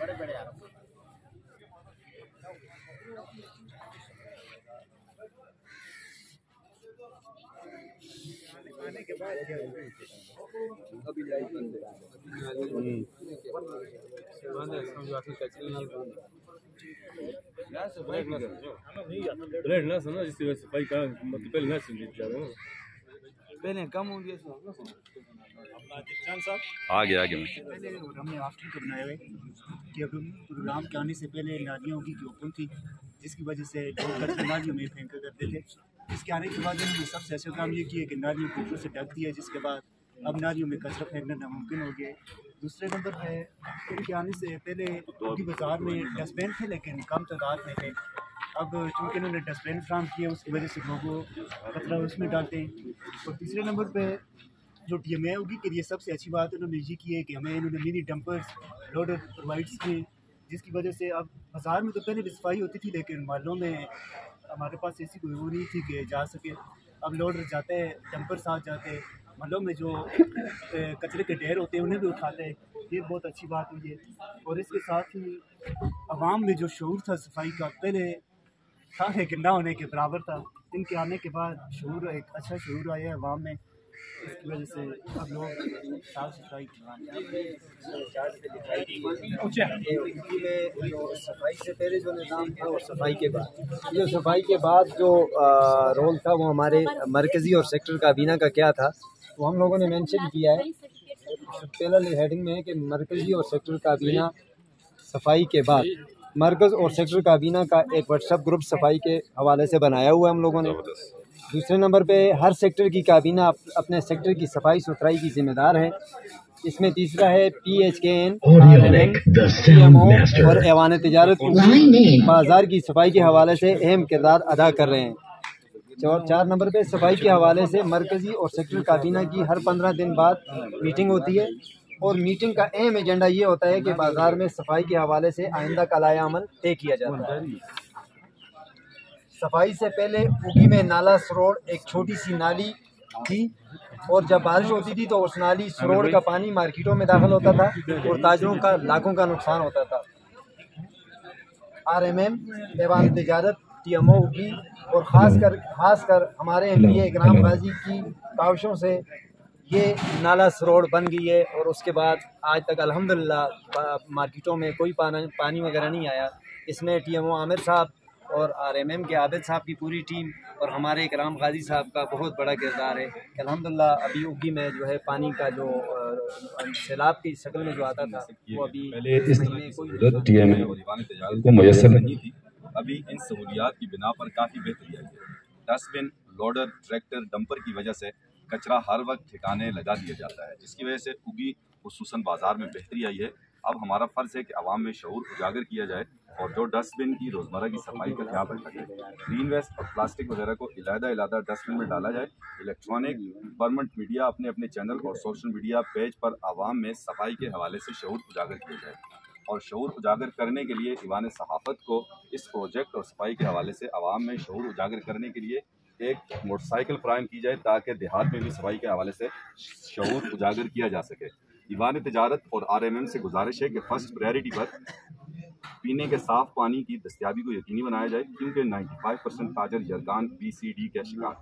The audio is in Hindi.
बड़े बड़े आ आने के बाद अभी लाइट बंद है। ब्रेड ना सुनो जिससे वैसे भाई का मतलब पहले ना सुन जाओ पहले कम हो गया आ गया पहले हमने आफ्टर को बनाए हुए कि अब प्रोग्राम के आने से पहले नालियों की ओपन थी, जिसकी वजह से लोग कचरा नालियों में फेंका करते थे। इसके आने के बाद हमने सबसे अच्छा काम ये किया कि नालियों को ऊपर से ढक दिया, जिसके बाद अब नालियों में कचरा फेंकना नामुमकिन हो गया। दूसरे नंबर पे इनके आने से पहले उनकी बाज़ार में डस्टबिन थे, लेकिन कम तादाद में थे। अब चूँकि इन्होंने डस्टबिन फ्राहम किए, उसकी वजह से लोगों कचरा उसमें डालते हैं। और तीसरे नंबर पे जो TMA होगी के लिए सबसे अच्छी बात उन्होंने ये की है कि हमें इन्होंने मिनी डंपर्स लोडर प्रोवाइड्स किए, जिसकी वजह से अब बाज़ार में तो पहले भी सफाई होती थी, लेकिन मालों में हमारे पास ऐसी कोई वो नहीं थी कि जा सके। अब लोडर जाते हैं, डंपर साथ जाते हैं, मालों में जो कचरे के ढेर होते हैं उन्हें भी उठाते हैं। ये बहुत अच्छी बात हुई है। और इसके साथ ही आवाम में जो शऊर था सफाई का, पहले था लेकिन ना होने के बराबर था। इनके आने के बाद शऊर, एक अच्छा शऊर आया है आवाम में, इसकी वजह से अब लोग साफ सफाई सफाई से पहले जो निज़ाम था और सफाई के बाद जो रोल था वो हमारे मरकज़ी और सेक्टर काबीना का क्या था, वो हम लोगों ने मेंशन किया है। पहला हेडिंग में है कि मरकज़ी और सेक्टर काबीना सफाई के बाद, मरकज़ और सेक्टर काबीना का एक व्हाट्सएप ग्रुप सफाई के हवाले से बनाया हुआ है हम लोगों ने। दूसरे नंबर पे हर सेक्टर की काबीना अपने सेक्टर की सफाई सुथराई की जिम्मेदार है। इसमें तीसरा है PHKN, TMO और ऐवान तिजारत बाज़ार की सफाई के हवाले से अहम किरदार अदा कर रहे हैं। और 4 नंबर पे सफाई के हवाले से मरकज़ी और सेक्टर काबीना की हर 15 दिन बाद मीटिंग होती है, और मीटिंग का अहम एजेंडा ये होता है कि बाज़ार में सफाई के हवाले से आइंदा का लाया अमल तय किया जाता है। सफाई से पहले उगी में नाला सरोड़ एक छोटी सी नाली थी, और जब बारिश होती थी तो उस नाली सरोड़ का पानी मार्केटों में दाखिल होता था और ताजरों का लाखों का नुकसान होता था। RMM, ऐवान तिजारत, TMO उगी और खासकर हमारे MPA इकराम गाजी की काविशों से ये नाला सरोड़ बन गई है। और उसके बाद आज तक अल्हम्दुलिल्लाह मार्केटों में कोई पानी वगैरह नहीं आया। इसमें TMO आमिर साहब और RMM के आबिद साहब की पूरी टीम और हमारे इकराम गाजी साहब का बहुत बड़ा किरदार है कि अल्हम्दुलिल्लाह अभी उगी में जो है पानी का जो सैलाब की शक्ल में जो आता था वो अभी पहले इस TMA और ऐवान तिजारत को मुयस्सर नहीं थी। अभी इन सहूलियात की बिना पर काफ़ी बेहतरी आई है। डस्टबिन, लोडर, ट्रैक्टर, डंपर की वजह से कचरा हर वक्त ठिकाने लगा दिया जाता है, जिसकी वजह से उगी खुसूसन बाज़ार में बेहतरी आई है। अब हमारा फ़र्ज़ है कि आवाम में शऊर उजागर किया जाए और जो डस्टबिन की रोज़मर्रा की सफाई का ख्याल रखा जाए। ग्रीन वेस्ट और प्लास्टिक वगैरह को इलादा डस्टबिन में डाला जाए। इलेक्ट्रॉनिक गवर्नमेंट मीडिया अपने अपने चैनल और सोशल मीडिया पेज पर आवाम में सफाई के हवाले से शऊर उजागर किया जाए। और शऊर उजागर करने के लिए ईवान सहाफ़त को इस प्रोजेक्ट और सफाई के हवाले से आवाम में शऊर उजागर करने के लिए एक मोटरसाइकिल फराहम की जाए, ताकि देहात में भी सफाई के हवाले से शऊर उजागर किया जा सके। ईवान तिजारत और RMM से गुजारिश है कि फर्स्ट प्रायोरिटी पर पीने के साफ पानी की दस्तयाबी को यकीनी बनाया जाए, क्योंकि 95% ताजर जरगान BCD के शिकार।